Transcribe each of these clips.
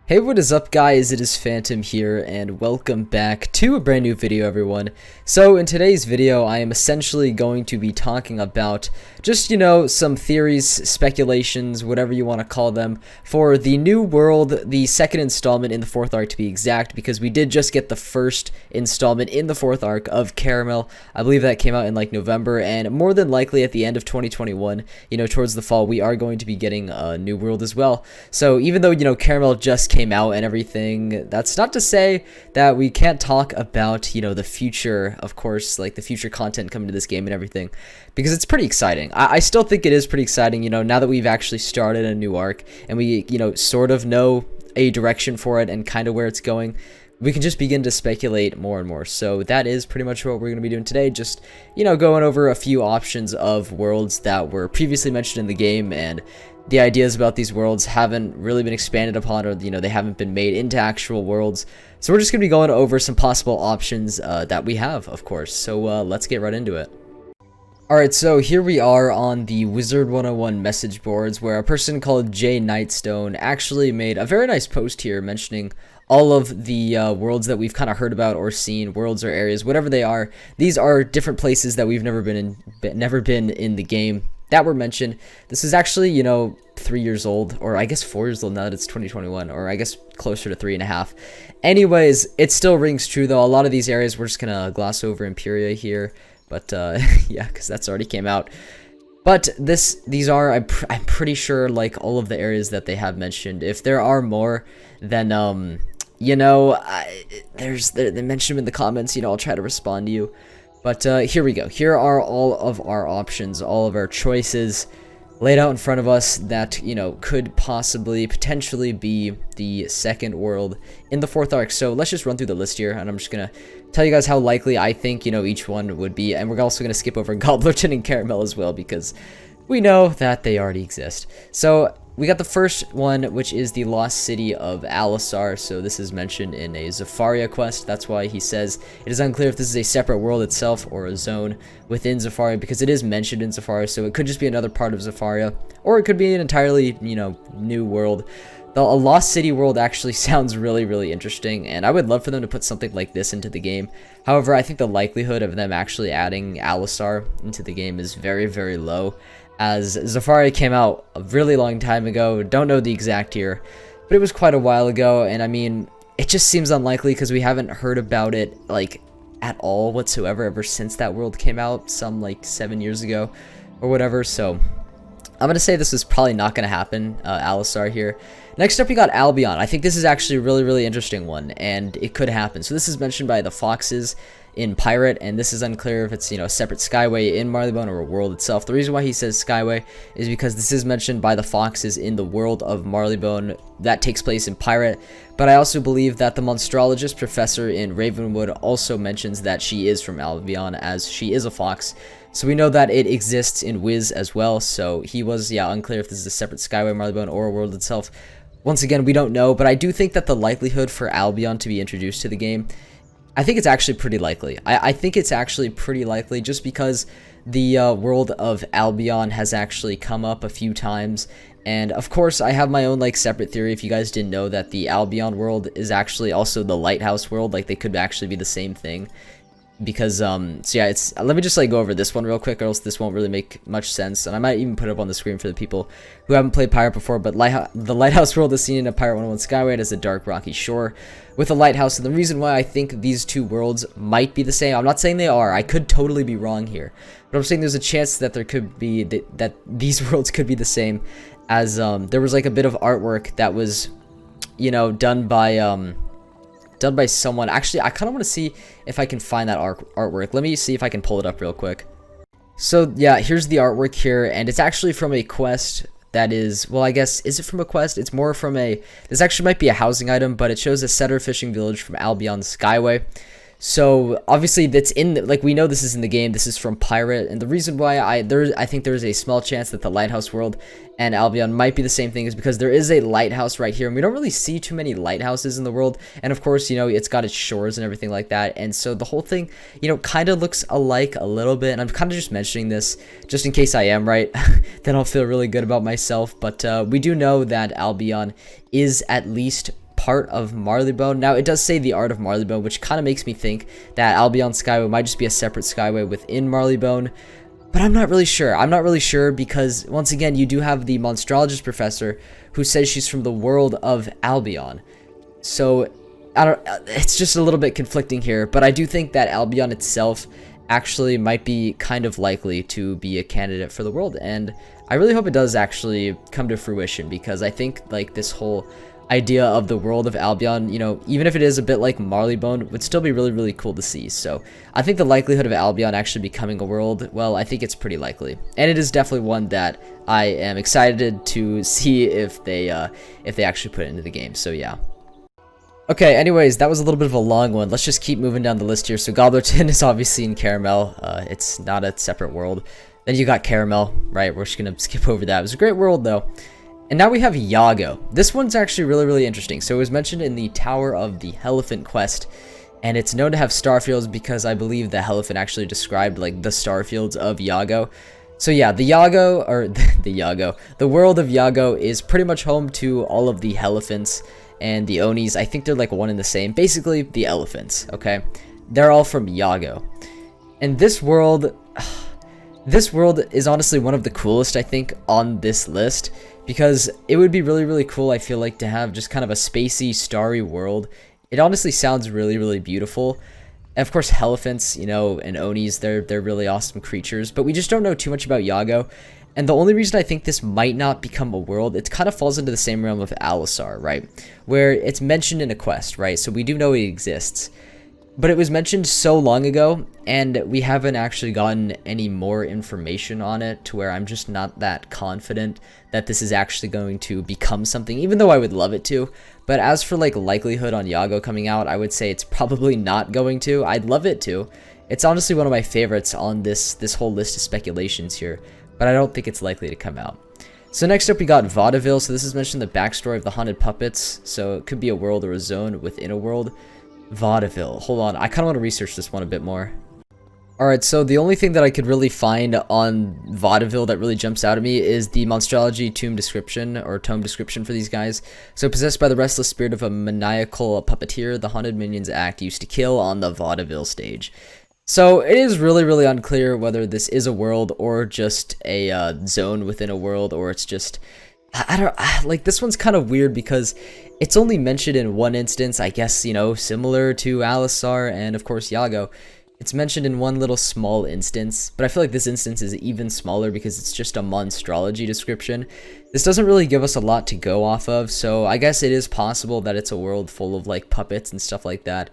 Hey, what is up guys, it is Phantom here and welcome back to a brand new video everyone. So in today's video I am essentially going to be talking about just, some theories, speculations, whatever you want to call them, for the new world, the second installment in the fourth arc to be exact, because we did just get the first installment in the fourth arc of Caramel. I believe that came out in like November, and more than likely at the end of 2021, towards the fall, we are going to be getting a new world as well. So even though, Caramel just came out and everything, that's not to say that we can't talk about, the future, of course, like the future content coming to this game and everything, because it's pretty exciting. I still think it is pretty exciting, now that we've actually started a new arc and we, sort of know a direction for it and kind of where it's going. We can just begin to speculate more and more. So that is pretty much what we're going to be doing today. Just, going over a few options of worlds that were previously mentioned in the game, and the ideas about these worlds haven't really been expanded upon, or, they haven't been made into actual worlds. So we're just going to be going over some possible options that we have, of course. So let's get right into it. Alright, so here we are on the Wizard101 message boards, where a person called Jay Nightstone actually made a very nice post here mentioning all of the worlds that we've kind of heard about or seen, worlds or areas, whatever they are. These are different places that we've never been in the game that were mentioned. This is actually, 3 years old, or I guess 4 years old now that it's 2021, or I guess closer to 3.5. Anyways, it still rings true though. A lot of these areas we're just gonna gloss over Imperia here, but yeah, because that's already came out. But these are, I'm pretty sure, like all of the areas that they have mentioned. If there are more, then they mention them in the comments. I'll try to respond to you. But here we go. Here are all of our options, all of our choices laid out in front of us that, could potentially be the second world in the fourth arc. So let's just run through the list here, and I'm just gonna tell you guys how likely I think, each one would be. And we're also gonna skip over Goblerton and Caramel as well, because we know that they already exist. So we got the first one, which is the lost city of Alisar. So this is mentioned in a Zafaria quest. That's why he says it is unclear if this is a separate world itself or a zone within Zafaria, because it is mentioned in Zafaria. So it could just be another part of Zafaria, or it could be an entirely, new world. A lost city world actually sounds really, really interesting, and I would love for them to put something like this into the game. However, I think the likelihood of them actually adding Alisar into the game is very, very low, as Zafaria came out a really long time ago. Don't know the exact year, but it was quite a while ago, and I mean, it just seems unlikely because we haven't heard about it, like, at all whatsoever ever since that world came out, some, like, 7 years ago, or whatever. So I'm gonna say this is probably not gonna happen, Alisar here. Next up, we got Albion. I think this is actually a really, really interesting one, and it could happen. So this is mentioned by the Foxes in Pirate, and this is unclear if it's, a separate Skyway in Marleybone or a world itself. The reason why he says Skyway is because this is mentioned by the Foxes in the world of Marleybone that takes place in Pirate. But I also believe that the Monstrologist professor in Ravenwood also mentions that she is from Albion, as she is a fox. So we know that it exists in Wiz as well. So he was, unclear if this is a separate Skyway, Marleybone, or a world itself. Once again, we don't know, but I do think that the likelihood for Albion to be introduced to the game, I think it's actually pretty likely. I think it's actually pretty likely, just because the world of Albion has actually come up a few times. And of course, I have my own separate theory. If you guys didn't know, that the Albion world is actually also the Lighthouse world, like they could actually be the same thing. Because so yeah, let me just go over this one real quick, or else this won't really make much sense, and I might even put it up on the screen for the people who haven't played Pirate before. But the Lighthouse world is seen in a Pirate 101 Skyway. It has a dark rocky shore with a lighthouse, and the reason why I think these two worlds might be the same, I'm not saying they are, I could totally be wrong here, but I'm saying there's a chance that there could be that these worlds could be the same, as there was a bit of artwork that was done by someone. Actually, I kind of want to see if I can find that artwork. Let me see if I can pull it up real quick. So yeah, here's the artwork here, and it's actually from a quest that is, well, I guess, is it from a quest? It's more from this actually might be a housing item, but it shows a setter fishing village from Albion Skyway. So obviously that's we know this is in the game. This is from Pirate, and the reason why I think there's a small chance that the Lighthouse world and Albion might be the same thing is because there is a lighthouse right here, and we don't really see too many lighthouses in the world. And of course, it's got its shores and everything like that, and so the whole thing, kind of looks alike a little bit. And I'm kind of just mentioning this just in case I am right. Then I'll feel really good about myself. But we do know that Albion is at least part of Marleybone. Now, it does say the art of Marleybone, which kind of makes me think that Albion Skyway might just be a separate Skyway within Marleybone. But I'm not really sure. I'm not really sure because, once again, you do have the Monstrologist professor who says she's from the world of Albion. So, it's just a little bit conflicting here. But I do think that Albion itself actually might be kind of likely to be a candidate for the world. And I really hope it does actually come to fruition, because I think, like, this whole idea of the world of Albion, you know, even if it is a bit like Marleybone, would still be really, really cool to see. So I think the likelihood of Albion actually becoming a world, well, I think it's pretty likely. And it is definitely one that I am excited to see if they actually put it into the game. So yeah. Okay, anyways, that was a little bit of a long one. Let's just keep moving down the list here. So Gobblerton is obviously in Caramel. It's not a separate world. Then you got Caramel, right? We're just gonna skip over that. It was a great world though. And now we have Yago. This one's actually really, really interesting. So it was mentioned in the Tower of the Elephant quest, and it's known to have starfields because I believe the elephant actually described like the starfields of Yago. So yeah, the Yago, or the world of Yago is pretty much home to all of the elephants and the Onis. I think they're like one and the same. Basically, the elephants, okay? They're all from Yago. And this world is honestly one of the coolest, I think, on this list, because it would be really, really cool, I feel like, to have just kind of a spacey, starry world. It honestly sounds really, really beautiful. And of course, elephants, you know, and Onis, they're really awesome creatures, but we just don't know too much about Yago. And the only reason I think this might not become a world, it kind of falls into the same realm of Alisar, right? Where it's mentioned in a quest, right? So we do know it exists. But it was mentioned so long ago, and we haven't actually gotten any more information on it, to where I'm just not that confident that this is actually going to become something, even though I would love it to. But as for like likelihood on Yago coming out, I would say it's probably not going to. I'd love it to. It's honestly one of my favorites on this whole list of speculations here, but I don't think it's likely to come out. So next up we got Vaudeville. So this is mentioned the backstory of the haunted puppets, so it could be a world or a zone within a world. Vaudeville. Hold on, I kind of want to research this one a bit more. Alright, so the only thing that I could really find on Vaudeville that really jumps out at me is the Monstrology tomb description, or tome description for these guys. So, possessed by the restless spirit of a maniacal puppeteer, the haunted minions act used to kill on the Vaudeville stage. So, it is really, really unclear whether this is a world or just a zone within a world, or it's just... like, this one's kind of weird because it's only mentioned in one instance, I guess, you know, similar to Alisar and, of course, Yago. It's mentioned in one little small instance, but I feel like this instance is even smaller because it's just a monstrology description. This doesn't really give us a lot to go off of, so I guess it is possible that it's a world full of, like, puppets and stuff like that.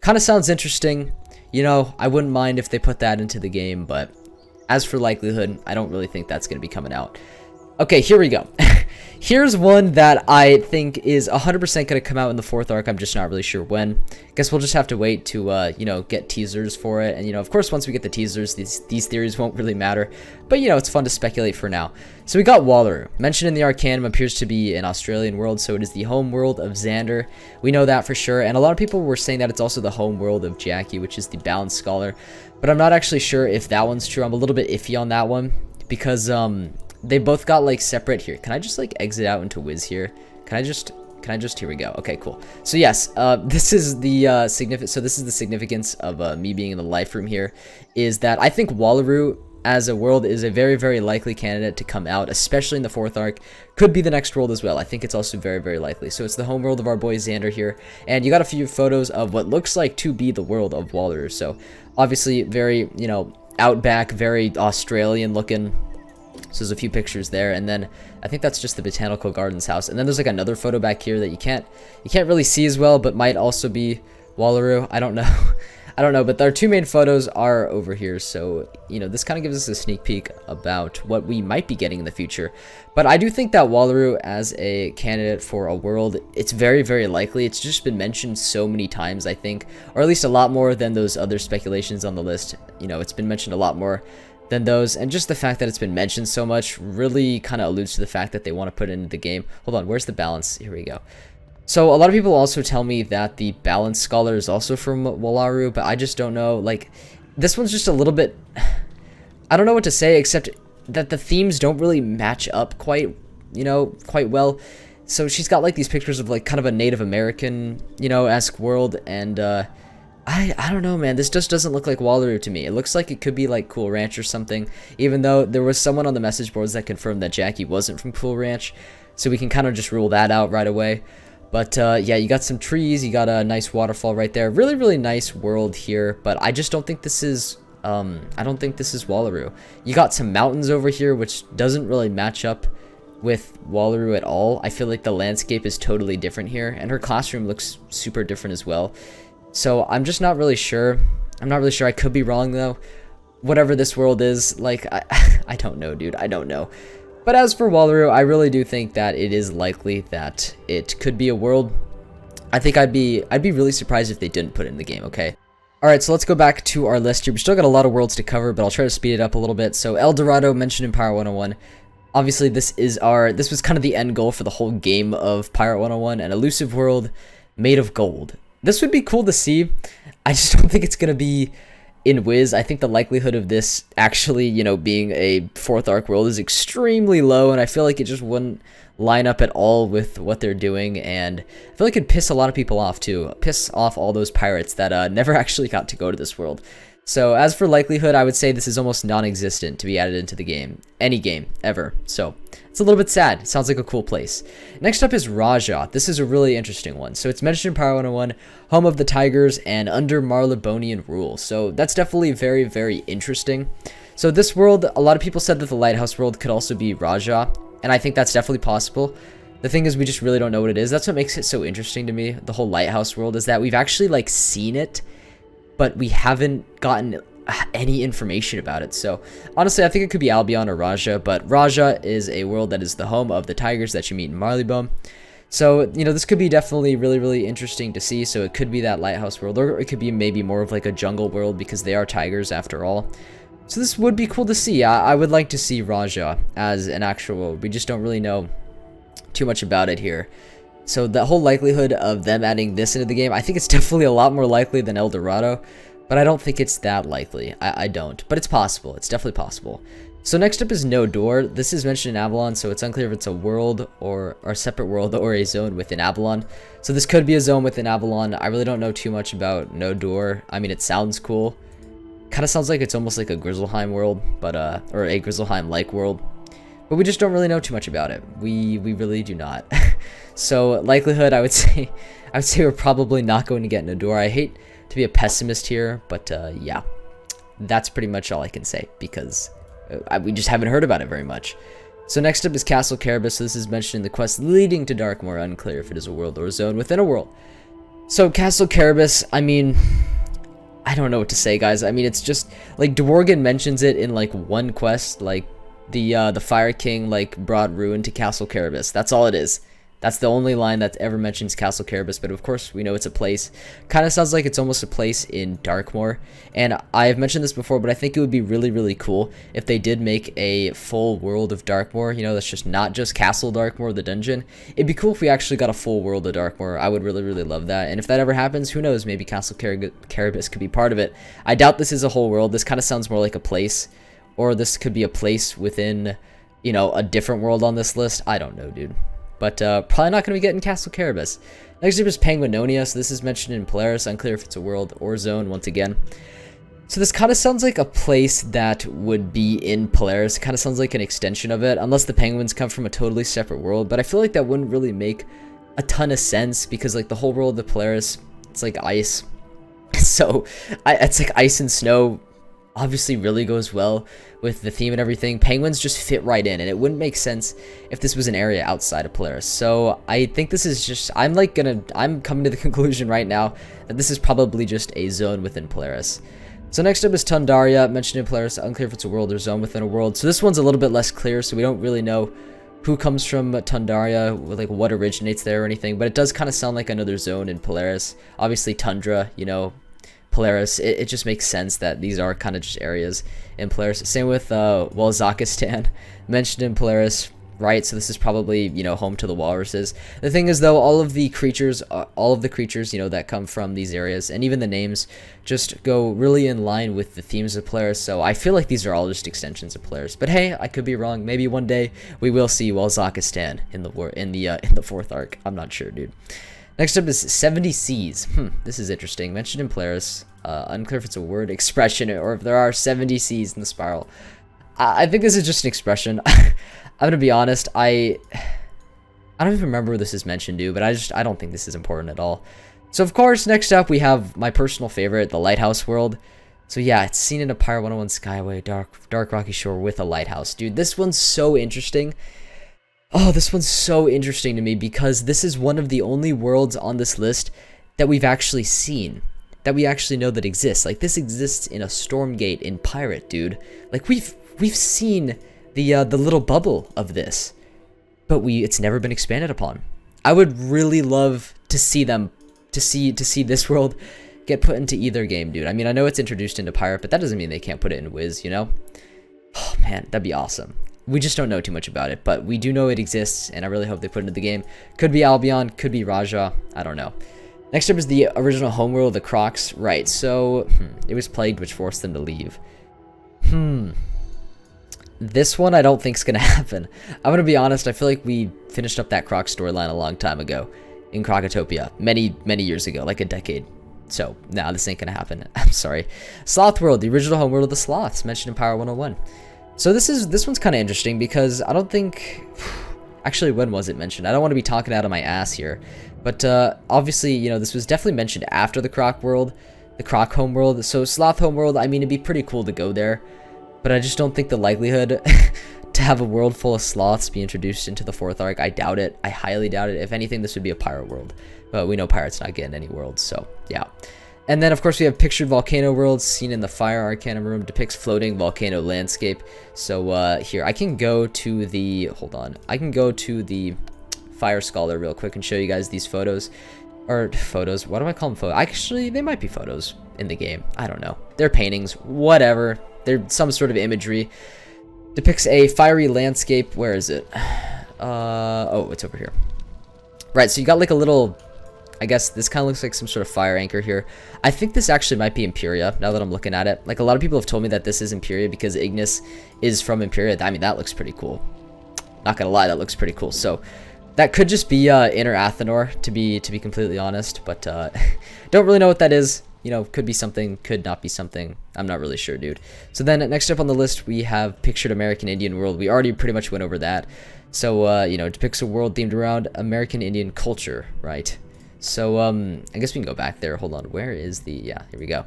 Kind of sounds interesting. You know, I wouldn't mind if they put that into the game, but as for likelihood, I don't really think that's going to be coming out. Okay, here we go. Here's one that I think is 100% going to come out in the 4th arc. I'm just not really sure when. Guess we'll just have to wait to, you know, get teasers for it. And, you know, of course, once we get the teasers, these theories won't really matter. But, you know, it's fun to speculate for now. So we got Waluru. Mentioned in the Arcanum, appears to be an Australian world, so it is the home world of Xander. We know that for sure. And a lot of people were saying that it's also the home world of Jackie, which is the Balanced Scholar. But I'm not actually sure if that one's true. I'm a little bit iffy on that one. Because, they both got like separate here. Can I just like exit out into Wiz here? Can I just, here we go. Okay, cool. So yes, this is the significance of me being in the life room here, is that I think Waluru as a world is a very, very likely candidate to come out, especially in the 4th arc. Could be the next world as well. I think it's also very, very likely. So it's the home world of our boy Xander here, and you got a few photos of what looks like to be the world of Waluru. So obviously very, you know, outback, very Australian looking. So there's a few pictures there, and then I think that's just the Botanical Gardens house. And then there's like another photo back here that you can't really see as well, but might also be Waluru. I don't know. I don't know, but our two main photos are over here, so, you know, this kind of gives us a sneak peek about what we might be getting in the future. But I do think that Waluru as a candidate for a world, it's very, very likely. It's just been mentioned so many times, I think, or at least a lot more than those other speculations on the list. You know, it's been mentioned a lot more than those, and just the fact that it's been mentioned so much really kind of alludes to the fact that they want to put it into the game. Hold on, where's the balance? Here we go. So a lot of people also tell me that the Balanced Scholar is also from Waluru, but I just don't know. Like, this one's just a little bit, I don't know what to say, except that the themes don't really match up quite, you know, quite well. So she's got like these pictures of like kind of a Native American, you know, esque world, and I don't know, man. This just doesn't look like Waluru to me. It looks like it could be like Cool Ranch or something, even though there was someone on the message boards that confirmed that Jackie wasn't from Cool Ranch, so we can kind of just rule that out right away. But yeah, you got some trees, you got a nice waterfall right there. Really, really nice world here, but I just don't think this is I don't think this is Waluru. You got some mountains over here, which doesn't really match up with Waluru at all. I feel like the landscape is totally different here, and her classroom looks super different as well. So I'm just not really sure. I'm not really sure. I could be wrong though. Whatever this world is, like, I don't know, dude. I don't know. But as for Waluru, I really do think that it is likely that it could be a world. I think I'd be really surprised if they didn't put it in the game, okay? Alright, so let's go back to our list here. We still got a lot of worlds to cover, but I'll try to speed it up a little bit. So El Dorado, mentioned in Pirate 101. Obviously, this was kind of the end goal for the whole game of Pirate 101, an elusive world made of gold. This would be cool to see. I just don't think it's going to be in Wiz. I think the likelihood of this actually, you know, being a 4th arc world is extremely low, and I feel like it just wouldn't line up at all with what they're doing, and I feel like it'd piss a lot of people off too. Piss off all those pirates that never actually got to go to this world. So as for likelihood, I would say this is almost non-existent to be added into the game. Any game, ever. So it's a little bit sad. It sounds like a cool place. Next up is Raja. This is a really interesting one. So it's mentioned in Pirate 101, home of the Tigers and under Marlebonian rule. So that's definitely very, very interesting. So this world, a lot of people said that the Lighthouse world could also be Raja, and I think that's definitely possible. The thing is, we just really don't know what it is. That's what makes it so interesting to me, the whole Lighthouse world, is that we've actually like seen it, but we haven't gotten any information about it. So honestly, I think it could be Albion or Raja, but Raja is a world that is the home of the tigers that you meet in Marleybone. So, you know, this could be definitely really, really interesting to see. So it could be that Lighthouse world, or it could be maybe more of like a jungle world because they are tigers after all. So this would be cool to see. I would like to see Raja as an actual world. We just don't really know too much about it here. So the whole likelihood of them adding this into the game, I think it's definitely a lot more likely than El Dorado, but I don't think it's that likely. I don't, but it's possible. It's definitely possible. So next up is No Door. This is mentioned in Avalon, so it's unclear if it's a world or a separate world or a zone within Avalon. So this could be a zone within Avalon. I really don't know too much about No Door. I mean, it sounds cool. Kind of sounds like it's almost like a Grizzleheim world, but or a Grizzleheim-like world. But we just don't really know too much about it. We really do not. So likelihood, I would say we're probably not going to get No Door. I hate to be a pessimist here, but yeah, that's pretty much all I can say because we just haven't heard about it very much. So next up is Castle Caribous. So this is mentioned in the quest leading to Darkmoor. Unclear if it is a world or a zone within a world. So Castle Caribous, I mean, I don't know what to say, guys. I mean, it's just like Dworgen mentions it in like one quest, like the Fire King like brought ruin to Castle Caribous. That's all it is. That's the only line that ever mentions Castle Caribous, but of course we know it's a place. Kind of sounds like it's almost a place in Darkmoor, and I've mentioned this before, but I think it would be really, really cool if they did make a full world of Darkmoor, you know, that's just not just Castle Darkmoor, the dungeon. It'd be cool if we actually got a full world of Darkmoor. I would really, really love that, and if that ever happens, who knows, maybe Castle Caribous could be part of it. I doubt this is a whole world. This kind of sounds more like a place, or this could be a place within, you know, a different world on this list. I don't know, dude. But probably not going to be getting Castle Caribous. Next up is Penguinonia. So this is mentioned in Polaris. Unclear if it's a world or zone once again. So this kind of sounds like a place that would be in Polaris. It kind of sounds like an extension of it, unless the penguins come from a totally separate world. But I feel like that wouldn't really make a ton of sense because like the whole world of Polaris, it's like ice. So it's like ice and snow. Obviously really goes well with the theme and everything. Penguins just fit right in, and it wouldn't make sense if this was an area outside of Polaris. So I think this is just, I'm coming to the conclusion right now that this is probably just a zone within Polaris. So next up is Tundaria, mentioned in Polaris. Unclear if it's a world or zone within a world. So this one's a little bit less clear, so we don't really know who comes from Tundaria, like what originates there or anything, but it does kind of sound like another zone in Polaris. Obviously Tundra, you know, Polaris, it just makes sense that these are kind of just areas in Polaris. Same with Walzakistan, mentioned in Polaris. right? So this is probably, you know, home to the walruses. The thing is, though, all of the creatures, you know, that come from these areas, and even the names, just go really in line with the themes of Polaris. So I feel like these are all just extensions of Polaris. But hey, I could be wrong. Maybe one day we will see Walzakistan in the fourth arc. I'm not sure, dude. Next up is 70 Seas. This is interesting. Mentioned in Polaris. Unclear if it's a word, expression, or if there are 70 Seas in the spiral. I think this is just an expression. I'm gonna be honest, I don't even remember where this is mentioned, dude, but I don't think this is important at all. So of course, next up we have my personal favorite, the Lighthouse world. So yeah, it's seen in a Pirate 101 Skyway, dark rocky shore with a lighthouse. Dude, this one's so interesting. Oh, this one's so interesting to me because this is one of the only worlds on this list that we've actually seen, that we actually know that exists. Like, this exists in a Stormgate in Pirate, dude. Like, we've seen the little bubble of this, but it's never been expanded upon. I would really love to see this world get put into either game, dude. I mean, I know it's introduced into Pirate, but that doesn't mean they can't put it in Wiz, you know? Oh man, that'd be awesome. We just don't know too much about it, but we do know it exists, and I really hope they put it into the game. Could be Albion, could be Raja, I don't know. Next up is the original homeworld, the Crocs. Right, so it was plagued, which forced them to leave. This one I don't think is going to happen. I'm going to be honest, I feel like we finished up that Croc storyline a long time ago in Crocotopia. Many years ago, like a decade. So, nah, this ain't going to happen. I'm sorry. Sloth World, the original homeworld of the Sloths, mentioned in Power 101. So this one's kind of interesting because I don't think... Actually, when was it mentioned? I don't want to be talking out of my ass here. But obviously, you know, this was definitely mentioned after the Croc world, the Croc homeworld. So Sloth homeworld, I mean, it'd be pretty cool to go there. But I just don't think the likelihood to have a world full of sloths be introduced into the fourth arc, I doubt it. I highly doubt it. If anything, this would be a pirate world. But we know pirates not getting any worlds, so yeah. And then, of course, we have pictured volcano worlds seen in the Fire Arcanum room. Depicts floating volcano landscape. So here, I can go to the... Hold on. I can go to the Fire Scholar real quick and show you guys these photos. Or photos. What do I call them? Photos? Actually, they might be photos in the game. I don't know. They're paintings. Whatever. They're some sort of imagery. Depicts a fiery landscape. Where is it? Oh, it's over here. Right, so you got like a little... I guess this kind of looks like some sort of fire anchor here. I think this actually might be Imperia, now that I'm looking at it. Like, a lot of people have told me that this is Imperia because Ignis is from Imperia. I mean, that looks pretty cool. Not gonna lie, that looks pretty cool. So, that could just be Inner Athenor, to be completely honest. But, don't really know what that is. You know, could be something, could not be something. I'm not really sure, dude. So then, next up on the list, we have Pictured American Indian World. We already pretty much went over that. So, you know, it depicts a world themed around American Indian culture, right? So, I guess we can go back there. Hold on. Where is the... Yeah, here we go.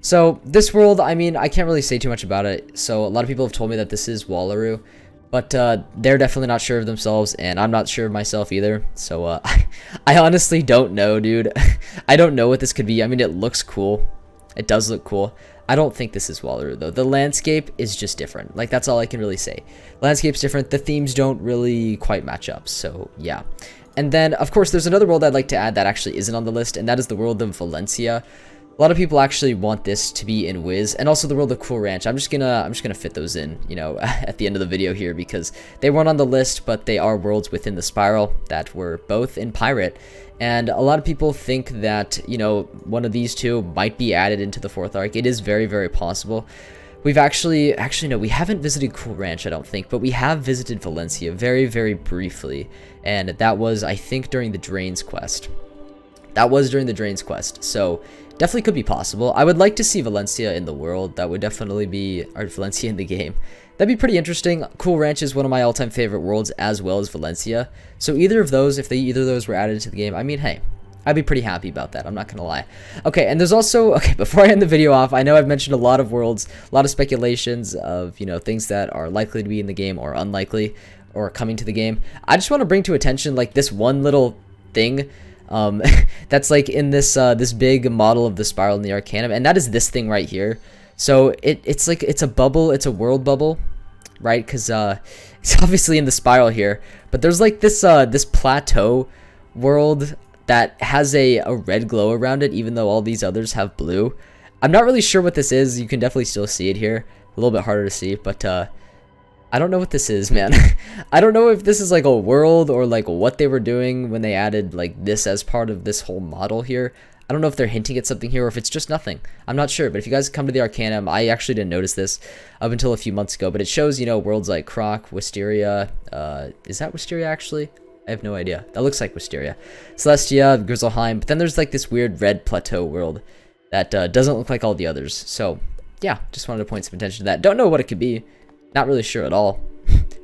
So, this world, I mean, I can't really say too much about it. So, a lot of people have told me that this is Waluru. But, they're definitely not sure of themselves, and I'm not sure of myself either. So, I honestly don't know, dude. I don't know what this could be. I mean, it looks cool. It does look cool. I don't think this is Waluru, though. The landscape is just different. Like, that's all I can really say. Landscape's different. The themes don't really quite match up. So, yeah. And then, of course, there's another world I'd like to add that actually isn't on the list, and that is the world of Valencia. A lot of people actually want this to be in Wiz, and also the world of Cool Ranch. I'm just gonna fit those in, you know, at the end of the video here because they weren't on the list, but they are worlds within the spiral that were both in Pirate. And a lot of people think that, you know, one of these two might be added into the fourth arc. It is very, very possible. We've actually no, we haven't visited Cool Ranch, I don't think, but we have visited Valencia very, very briefly, and that was, I think, during the Drains quest. That was during the Drains quest, so definitely could be possible. I would like to see Valencia in the world. That would definitely be, or Valencia in the game. That'd be pretty interesting. Cool Ranch is one of my all-time favorite worlds, as well as Valencia. So either of those, if either of those were added to the game, I mean, hey, I'd be pretty happy about that. I'm not gonna lie. Okay, and there's also, okay, before I end the video off, I know I've mentioned a lot of worlds, a lot of speculations of, you know, things that are likely to be in the game or unlikely or coming to the game. I just want to bring to attention, like, this one little thing that's like in this this big model of the spiral in the Arcanum, and that is this thing right here. So it's like, it's a bubble, it's a world bubble, right? Because it's obviously in the spiral here, but there's like this this plateau world that has a red glow around it, even though all these others have blue. I'm not really sure what this is. You can definitely still see it here. A little bit harder to see, but I don't know what this is, man. I don't know if this is like a world or like what they were doing when they added like this as part of this whole model here. I don't know if they're hinting at something here or if it's just nothing. I'm not sure, but if you guys come to the Arcanum, I actually didn't notice this up until a few months ago, but it shows, you know, worlds like Croc, Wisteria. Is that Wisteria actually? I have no idea. That looks like Wisteria. Celestia, Grizzleheim, but then there's like this weird red plateau world that doesn't look like all the others. So yeah, just wanted to point some attention to that. Don't know what it could be. Not really sure at all,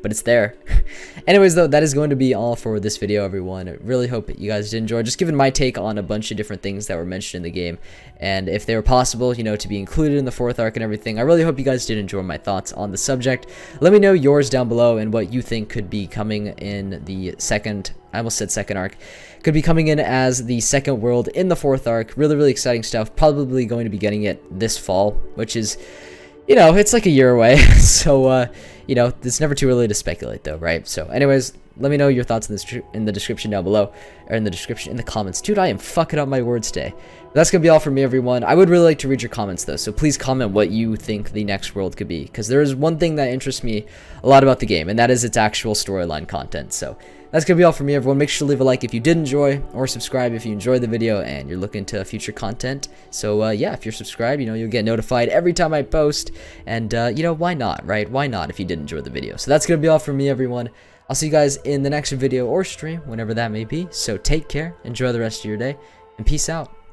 but it's there. Anyways, though, that is going to be all for this video, everyone. I really hope that you guys did enjoy. Just giving my take on a bunch of different things that were mentioned in the game, and if they were possible, you know, to be included in the 4th arc and everything. I really hope you guys did enjoy my thoughts on the subject. Let me know yours down below and what you think could be coming in the second, I almost said second arc, could be coming in as the second world in the 4th arc. Really, really exciting stuff. Probably going to be getting it this fall, which is, you know, it's like a year away. So, you know, it's never too early to speculate though, right? So anyways, let me know your thoughts in the description down below, or in the comments. Dude, I am fucking up my words today. But that's gonna be all from me, everyone. I would really like to read your comments though, so please comment what you think the next world could be, because there is one thing that interests me a lot about the game, and that is its actual storyline content. So that's gonna be all from me, everyone. Make sure to leave a like if you did enjoy, or subscribe if you enjoyed the video and you're looking to future content. So yeah, if you're subscribed, you know, you'll get notified every time I post, and you know, why not, right? Why not if you did enjoy the video? So that's gonna be all from me, everyone. I'll see you guys in the next video or stream, whenever that may be. So take care, enjoy the rest of your day, and peace out.